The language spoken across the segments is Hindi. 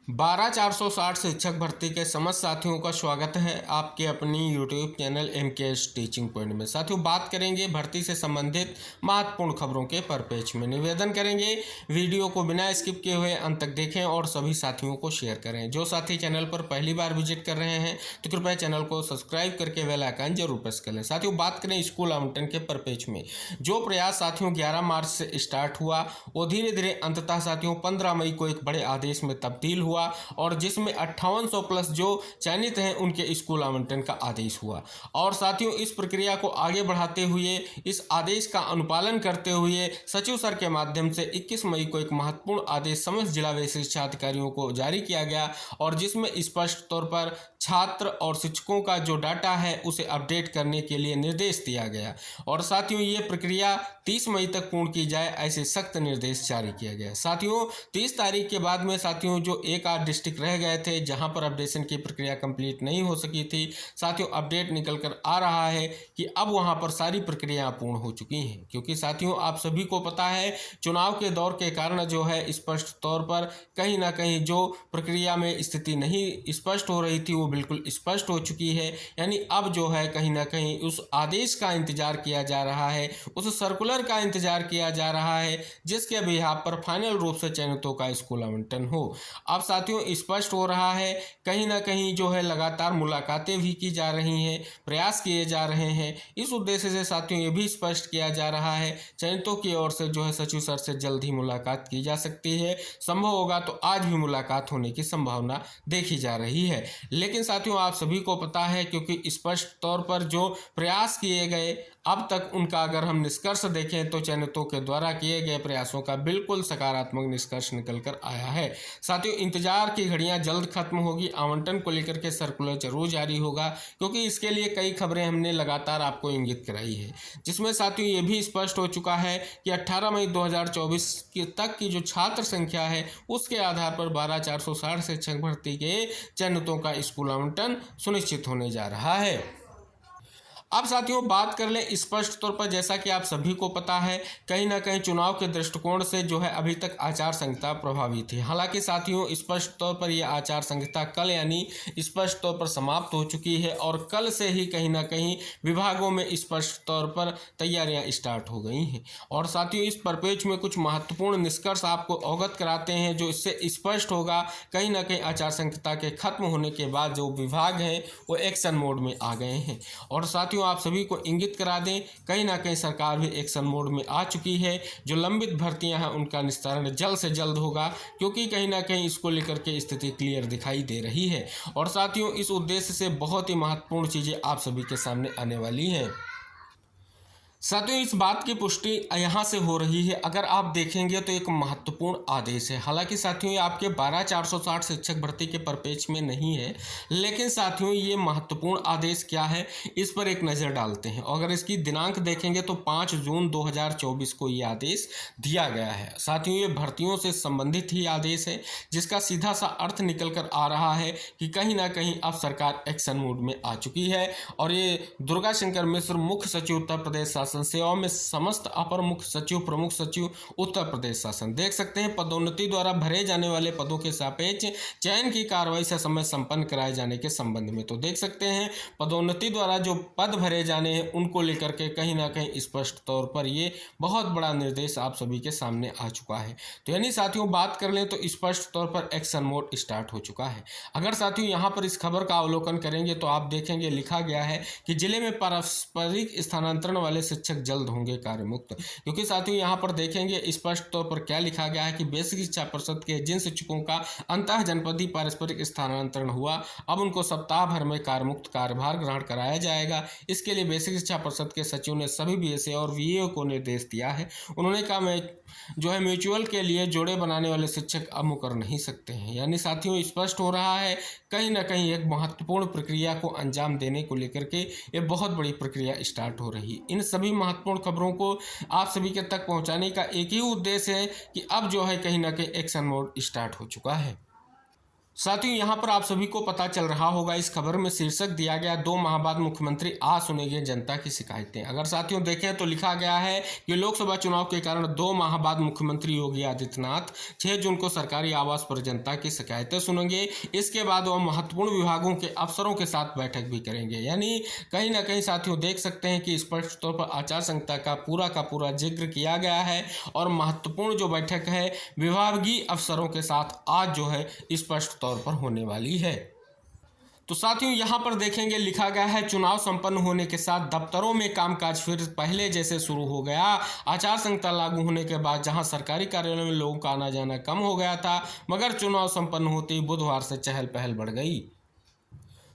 12,460 शिक्षक भर्ती के समस्त साथियों का स्वागत है आपके अपनी YouTube channel MKS teaching point में। साथियों, बात करेंगे भर्ती से संबंधित महत्वपूर्ण खबरों के परिपेक्ष में। निवेदन करेंगे वीडियो को बिना स्किप किए हुए अंत तक देखें और सभी साथियों को शेयर करें। जो साथी चैनल पर पहली बार विजिट कर रहे हैं तो कृपया चैनल को सब्सक्राइब करके बेल आइकन जरूर प्रेस कर लें। साथियों, बात करें स्कूल आवंटन के परिपेक्ष में। जो प्रयास साथियों 11 मार्च से स्टार्ट हुआ वो धीरे धीरे अंततः साथियों 15 मई को एक बड़े आदेश में तब्दील हुआ और जिसमें 5800 प्लस जो चयनित हैं उनके स्कूल आवंटन का आदेश हुआ। और साथियों, इस प्रक्रिया को आगे बढ़ाते हुए इस आदेश का अनुपालन करते हुए सचिव सर के माध्यम से 21 मई को एक महत्वपूर्ण आदेश समस्त जिला व शिक्षा अधिकारियों को जारी किया गया और जिसमें स्पष्ट तौर पर छात्र और शिक्षकों का जो डाटा है उसे अपडेट करने के लिए निर्देश दिया गया। और साथियों, ये प्रक्रिया 30 मई तक पूर्ण की जाए ऐसे सख्त निर्देश जारी किया गया। साथियों, 30 तारीख के बाद में साथियों जो एक आध डिस्ट्रिक्ट रह गए थे जहां पर अपडेशन की प्रक्रिया कंप्लीट नहीं हो सकी थी, साथियों अपडेट निकल कर आ रहा है कि अब वहां पर सारी प्रक्रिया पूर्ण हो चुकी हैं। क्योंकि साथियों आप सभी को पता है चुनाव के दौर के कारण जो है स्पष्ट तौर पर कहीं ना कहीं जो प्रक्रिया में स्थिति नहीं स्पष्ट हो रही थी वो बिल्कुल स्पष्ट हो चुकी है। यानी अब जो है कहीं ना कहीं उस आदेश का इंतजार किया जा रहा है, उस सर्कुलर का इंतजार किया जा रहा है जिसके बिहाफ पर फाइनल रूप से चयनितों का स्कूल आवंटन हो। अब साथियों स्पष्ट हो रहा है कहीं ना कहीं जो है लगातार मुलाकातें भी की जा रही हैं, प्रयास किए जा रहे हैं। इस उद्देश्य से साथियों ये भी स्पष्ट किया जा रहा है चयनितों की ओर से जो है सचिव सर से जल्द ही मुलाकात की जा सकती है। संभव होगा तो आज भी मुलाकात होने की संभावना देखी जा रही है। लेकिन साथियों आप सभी को पता है क्योंकि स्पष्ट तौर पर जो प्रयास किए गए अब तक उनका अगर हम निष्कर्ष देखें तो चयनितों के द्वारा किए गए प्रयासों का बिल्कुल सकारात्मक निष्कर्ष निकल कर आया है। साथियों इंतजार की घड़ियां जल्द खत्म होगी। आवंटन को लेकर के सर्कुलर जरूर जारी होगा क्योंकि इसके लिए कई खबरें हमने लगातार आपको इंगित कराई है, जिसमें साथियों ये भी स्पष्ट हो चुका है कि 18 मई 2024 तक की जो छात्र संख्या है उसके आधार पर 12,460 शिक्षक भर्ती के चयनितों का स्कूल आवंटन सुनिश्चित होने जा रहा है। अब साथियों बात कर लें स्पष्ट तौर पर, जैसा कि आप सभी को पता है कहीं ना कहीं चुनाव के दृष्टिकोण से जो है अभी तक आचार संहिता प्रभावी थी। हालांकि साथियों स्पष्ट तौर पर यह आचार संहिता कल यानी स्पष्ट तौर पर समाप्त हो चुकी है और कल से ही कहीं ना कहीं विभागों में स्पष्ट तौर पर तैयारियां स्टार्ट हो गई हैं। और साथियों इस परिपेक्ष में कुछ महत्वपूर्ण निष्कर्ष आपको अवगत कराते हैं जो इससे स्पष्ट होगा कहीं ना कहीं आचार संहिता के खत्म होने के बाद जो विभाग हैं वो एक्शन मोड में आ गए हैं। और साथियों आप सभी को इंगित करा दें कहीं ना कहीं सरकार भी एक्शन मोड में आ चुकी है। जो लंबित भर्तियां हैं उनका निस्तारण जल्द से जल्द होगा क्योंकि कहीं ना कहीं इसको लेकर के स्थिति क्लियर दिखाई दे रही है। और साथियों इस उद्देश्य से बहुत ही महत्वपूर्ण चीज़ें आप सभी के सामने आने वाली हैं। साथियों इस बात की पुष्टि यहाँ से हो रही है, अगर आप देखेंगे तो एक महत्वपूर्ण आदेश है। हालांकि साथियों ये आपके 12,460 शिक्षक भर्ती के परिपेक्ष में नहीं है, लेकिन साथियों ये महत्वपूर्ण आदेश क्या है इस पर एक नज़र डालते हैं। अगर इसकी दिनांक देखेंगे तो 5 जून 2024 को ये आदेश दिया गया है। साथियों ये भर्तियों से संबंधित ही आदेश है जिसका सीधा सा अर्थ निकल कर आ रहा है कि कहीं ना कहीं अब सरकार एक्शन मोड में आ चुकी है। और ये दुर्गा शंकर मिश्र मुख्य सचिव उत्तर प्रदेश शासन सेवाओं में समस्त अपर मुख्य सचिव प्रमुख सचिव उत्तर प्रदेश शासन देख सकते हैं पदोन्नति द्वारा भरे जाने वाले पदों के सापेक्ष चयन की कार्रवाई से समय संपन्न कराए जाने के संबंध में। तो देख सकते हैं पदोन्नति द्वारा जो पद भरे जाने हैं उनको लेकर के कहीं ना कहीं स्पष्ट तौर पर ये बहुत बड़ा निर्देश आप सभी के सामने आ चुका है। तो यानी साथियों बात कर लें तो स्पष्ट तौर पर एक्शन मोड स्टार्ट हो चुका है। अगर साथियों यहाँ पर इस खबर का अवलोकन करेंगे तो आप देखेंगे लिखा गया है कि जिले में पारस्परिक स्थानांतरण वाले शिक्षक जल्द होंगे कार्य मुक्त। क्योंकि साथियों यहाँ पर देखेंगे स्पष्ट तौर पर क्या लिखा गया है कि बेसिक शिक्षा परिषद के जिन शिक्षकों का अंतः जनपदीय पारस्परिक स्थानांतरण हुआ अब उनको सप्ताह भर में कार्य मुक्त कार्यभार ग्रहण कराया जाएगा। इसके लिए बेसिक शिक्षा परिषद के सचिव ने सभी बीएसए और वीएओ को निर्देश दिया है। उन्होंने कहा मैं जो है म्यूचुअल के लिए जोड़े बनाने वाले शिक्षक अब मुकर नहीं सकते हैं। यानी साथियों स्पष्ट हो रहा है कहीं ना कहीं एक महत्वपूर्ण प्रक्रिया को अंजाम देने को लेकर के ये बहुत बड़ी प्रक्रिया स्टार्ट हो रही है। इन सभी महत्वपूर्ण खबरों को आप सभी के तक पहुंचाने का एक ही उद्देश्य है कि अब जो है कहीं ना कहीं एक्शन मोड स्टार्ट हो चुका है। साथियों यहाँ पर आप सभी को पता चल रहा होगा, इस खबर में शीर्षक दिया गया 2 माह बाद मुख्यमंत्री आज सुनेंगे जनता की शिकायतें। अगर साथियों देखें तो लिखा गया है कि लोकसभा चुनाव के कारण 2 माह बाद मुख्यमंत्री योगी आदित्यनाथ 6 जून को सरकारी आवास पर जनता की शिकायतें सुनेंगे। इसके बाद वह महत्वपूर्ण विभागों के अफसरों के साथ बैठक भी करेंगे। यानी कहीं ना कहीं साथियों देख सकते हैं कि स्पष्ट तौर पर आचार संहिता का पूरा जिक्र किया गया है और महत्वपूर्ण जो बैठक है विभागीय अफसरों के साथ आज जो है स्पष्ट तौर पर होने वाली है। तो साथियों यहाँ पर देखेंगे लिखा गया है, चुनाव संपन्न होने के साथ दफ्तरों में कामकाज फिर पहले जैसे शुरू हो गया। आचार संहिता लागू होने के बाद जहां सरकारी कार्यालयों में लोगों का आना जाना कम हो गया था, मगर चुनाव संपन्न होते ही बुधवार से चहल पहल बढ़ गई।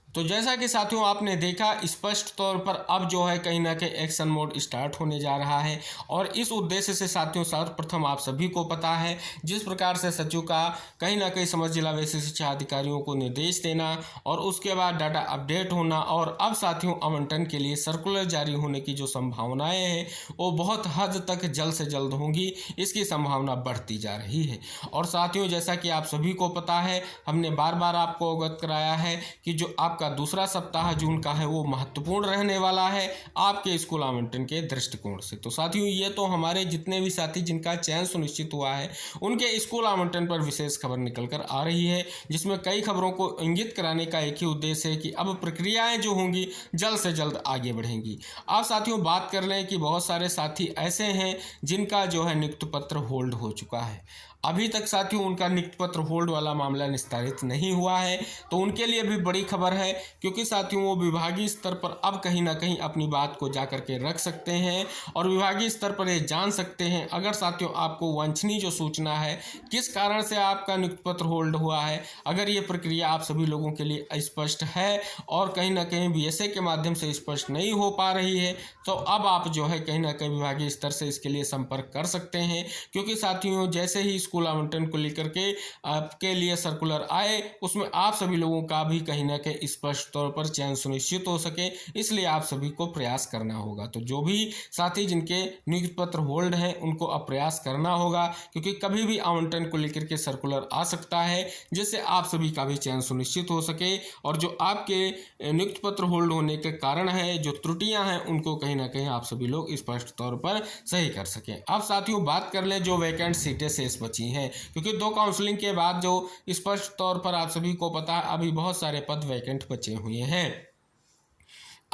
तो जैसा कि साथियों आपने देखा, स्पष्ट तौर पर अब जो है कहीं ना कहीं एक्शन मोड स्टार्ट होने जा रहा है और इस उद्देश्य से साथियों सर्वप्रथम आप सभी को पता है जिस प्रकार से सचिव का कहीं ना कहीं समस्त जिला वैसे शिक्षा अधिकारियों को निर्देश देना और उसके बाद डाटा अपडेट होना और अब साथियों आवंटन के लिए सर्कुलर जारी होने की जो संभावनाएं हैं वो बहुत हद तक जल्द से जल्द होंगी, इसकी संभावना बढ़ती जा रही है। और साथियों जैसा कि आप सभी को पता है, हमने बार बार आपको अवगत कराया है कि जो आपका दूसरा सप्ताह जून का है वो महत्वपूर्ण रहने वाला है आपके स्कूल आवंटन के दृष्टिकोण से। तो साथियों ये तो हमारे जितने भी साथी जिनका चयन सुनिश्चित हुआ है उनके स्कूल आवंटन पर विशेष खबर निकल कर आ रही है, जिसमें कई खबरों को इंगित कराने का एक ही उद्देश्य है कि अब प्रक्रियाएं जो होंगी जल्द से जल्द आगे बढ़ेंगी। अब साथियों बात कर लें कि बहुत सारे साथी ऐसे हैं जिनका जो है नियुक्ति पत्र होल्ड हो चुका है। अभी तक साथियों उनका नियुक्ति पत्र होल्ड वाला मामला निस्तारित नहीं हुआ है, तो उनके लिए भी बड़ी खबर है, क्योंकि साथियों वो विभागीय स्तर पर अब कहीं ना कहीं अपनी बात को जा करके रख सकते हैं और विभागीय स्तर पर ये जान सकते हैं। अगर साथियों आपको वांछनीय जो सूचना है किस कारण से आपका नियुक्ति पत्र होल्ड हुआ है, अगर ये प्रक्रिया आप सभी लोगों के लिए स्पष्ट है और कहीं ना कहीं बीएसए के माध्यम से स्पष्ट नहीं हो पा रही है, तो अब आप जो है कहीं ना कहीं विभागीय स्तर से इसके लिए संपर्क कर सकते हैं। क्योंकि साथियों जैसे ही स्कूल आवंटन को लेकर के आपके लिए सर्कुलर आए उसमें आप सभी लोगों का भी कहीं ना कहीं स्पष्ट तौर पर चयन सुनिश्चित हो सके, इसलिए आप सभी को प्रयास करना होगा। तो जो भी साथी जिनके नियुक्ति पत्र होल्ड हैं उनको अब प्रयास करना होगा, क्योंकि कभी भी आवंटन को लेकर के सर्कुलर आ सकता है जिससे आप सभी का भी चयन सुनिश्चित हो सके और जो आपके नियुक्ति पत्र होल्ड होने के कारण है जो त्रुटियां हैं उनको कहीं ना कहीं आप सभी लोग स्पष्ट तौर पर सही कर सकें। अब साथियों बात कर लें जो वैकेंट सीटें शेष बची हैं, क्योंकि 2 काउंसलिंग के बाद जो स्पष्ट तौर पर आप सभी को पता है अभी बहुत सारे पद वैकेंट बचे हुए हैं।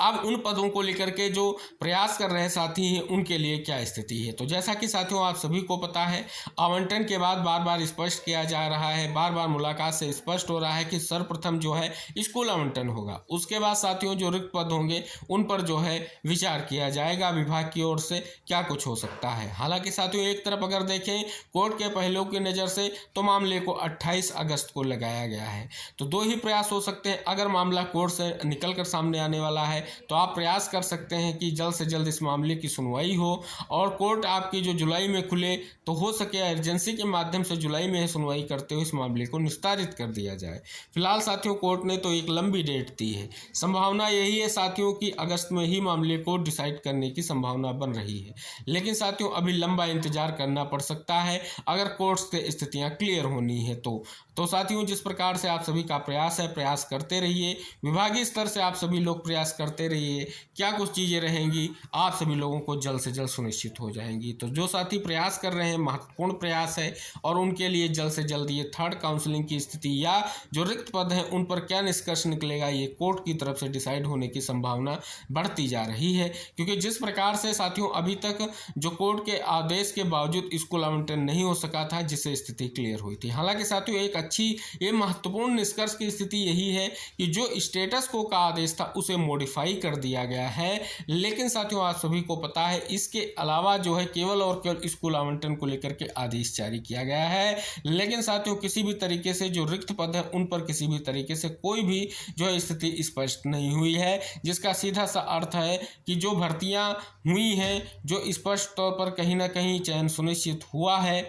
अब उन पदों को लेकर के जो प्रयास कर रहे साथी हैं उनके लिए क्या स्थिति है। तो जैसा कि साथियों आप सभी को पता है आवंटन के बाद बार बार स्पष्ट किया जा रहा है, बार बार मुलाकात से स्पष्ट हो रहा है कि सर्वप्रथम जो है स्कूल आवंटन होगा, उसके बाद साथियों जो रिक्त पद होंगे उन पर जो है विचार किया जाएगा विभाग की ओर से क्या कुछ हो सकता है। हालांकि साथियों एक तरफ अगर देखें कोर्ट के पहलुओं की नज़र से तो मामले को 28 अगस्त को लगाया गया है। तो 2 ही प्रयास हो सकते हैं, अगर मामला कोर्ट से निकल कर सामने आने वाला है तो आप प्रयास कर सकते हैं कि जल्द से जल्द इस मामले की सुनवाई हो और कोर्ट आपकी जो जुलाई में खुले तो हो सके एजेंसी के माध्यम से जुलाई में सुनवाई करते हुए इस मामले को निस्तारित कर दिया जाए। फिलहाल साथियों कोर्ट ने तो एक लंबी डेट दी है, संभावना यही है साथियों कि अगस्त में ही मामले को डिसाइड करने की संभावना बन रही है। लेकिन साथियों अभी लंबा इंतजार करना पड़ सकता है अगर कोर्ट से स्थितियाँ क्लियर होनी है तो साथियों जिस प्रकार से आप सभी का प्रयास है प्रयास करते रहिए, विभागीय स्तर से आप सभी लोग प्रयास करते रहिए, क्या कुछ चीज़ें रहेंगी आप सभी लोगों को जल्द से जल्द सुनिश्चित हो जाएंगी। तो जो साथी प्रयास कर रहे हैं महत्वपूर्ण प्रयास है और उनके लिए जल्द से जल्द ये 3rd काउंसलिंग की स्थिति या जो रिक्त पद हैं उन पर क्या निष्कर्ष निकलेगा ये कोर्ट की तरफ से डिसाइड होने की संभावना बढ़ती जा रही है। क्योंकि जिस प्रकार से साथियों अभी तक जो कोर्ट के आदेश के बावजूद स्कूल आवंटन नहीं हो सका था जिससे स्थिति क्लियर हुई थी। हालांकि साथियों एक अच्छी ये महत्वपूर्ण निष्कर्ष की स्थिति यही है कि जो स्टेटस को का आदेश था उसे मॉडिफाई कर दिया गया है। लेकिन साथियों आप सभी को पता है इसके अलावा जो है केवल और केवल स्कूल आवंटन को लेकर के आदेश जारी किया गया है। लेकिन साथियों किसी भी तरीके से जो रिक्त पद है उन पर किसी भी तरीके से कोई भी जो है स्थिति स्पष्ट नहीं हुई है, जिसका सीधा सा अर्थ है कि जो भर्तियां हुई हैं जो स्पष्ट तौर पर कहीं ना कहीं चयन सुनिश्चित हुआ है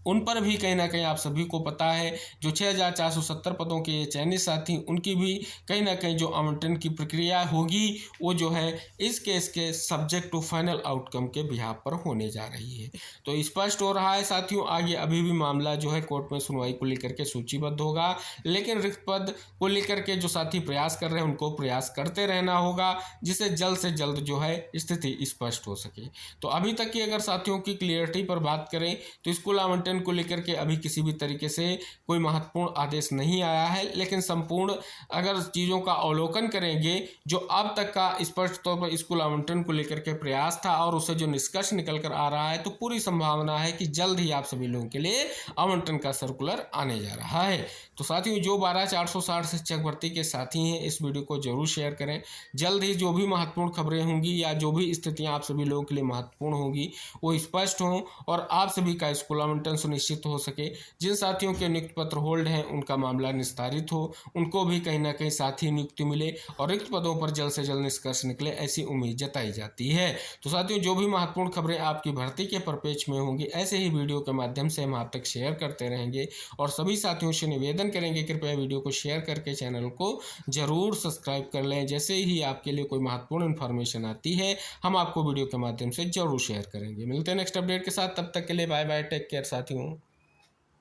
उन पर भी कहीं ना कहीं आप सभी को पता है जो 6470 पदों के ये चयनित साथी, उनकी भी कहीं ना कहीं जो आवंटन की प्रक्रिया होगी वो जो है इस केस के सब्जेक्ट टू फाइनल आउटकम के बिहाफ पर होने जा रही है। तो स्पष्ट हो रहा है साथियों, आगे अभी भी मामला जो है कोर्ट में सुनवाई को लेकर के सूचीबद्ध होगा, लेकिन रिक्त पद को लेकर के जो साथी प्रयास कर रहे हैं उनको प्रयास करते रहना होगा, जिससे जल्द से जल्द जो है स्थिति स्पष्ट हो सके। तो अभी तक की अगर साथियों की क्लियरिटी पर बात करें तो स्कूल आवंटन को लेकर के अभी किसी भी तरीके से कोई महत्वपूर्ण आदेश नहीं आया है, लेकिन संपूर्ण अगर चीज़ों का अवलोकन करेंगे, जो अब तक का स्पष्ट तौर पर स्कूल आवंटन को लेकर के प्रयास था और उससे जो निष्कर्ष निकल कर आ रहा है, तो पूरी संभावना है कि जल्द ही आप सभी लोगों के लिए आवंटन का सर्कुलर आने जा रहा है। तो साथियों जो 12460 शिक्षक भर्ती के साथी हैं, इस वीडियो को जरूर शेयर करें। जल्द ही जो भी महत्वपूर्ण खबरें होंगी या जो भी स्थितियां आप सभी लोगों के लिए महत्वपूर्ण होगी वो स्पष्ट हों और आप सभी का स्कूल आवंटन सुनिश्चित हो सके। जिन साथियों के नियुक्ति पत्र होल्ड हैं उनका मामला निस्तारित हो, उनको भी कहीं ना कहीं साथी नियुक्ति मिले और रिक्त पदों पर जल्द से जल्द निष्कर्ष निकले, ऐसी उम्मीद जताई जाती है। तो साथियों जो भी महत्वपूर्ण खबरें आपकी भर्ती के परिपेक्ष में होंगी, ऐसे ही वीडियो के माध्यम से हम आप तक शेयर करते रहेंगे और सभी साथियों से निवेदन करेंगे कृपया वीडियो को शेयर करके चैनल को जरूर सब्सक्राइब कर लें। जैसे ही आपके लिए कोई महत्वपूर्ण इन्फॉर्मेशन आती है हम आपको वीडियो के माध्यम से जरूर शेयर करेंगे। मिलते हैं नेक्स्ट अपडेट के साथ, तब तक के लिए बाय बाय, टेक केयर साथियों।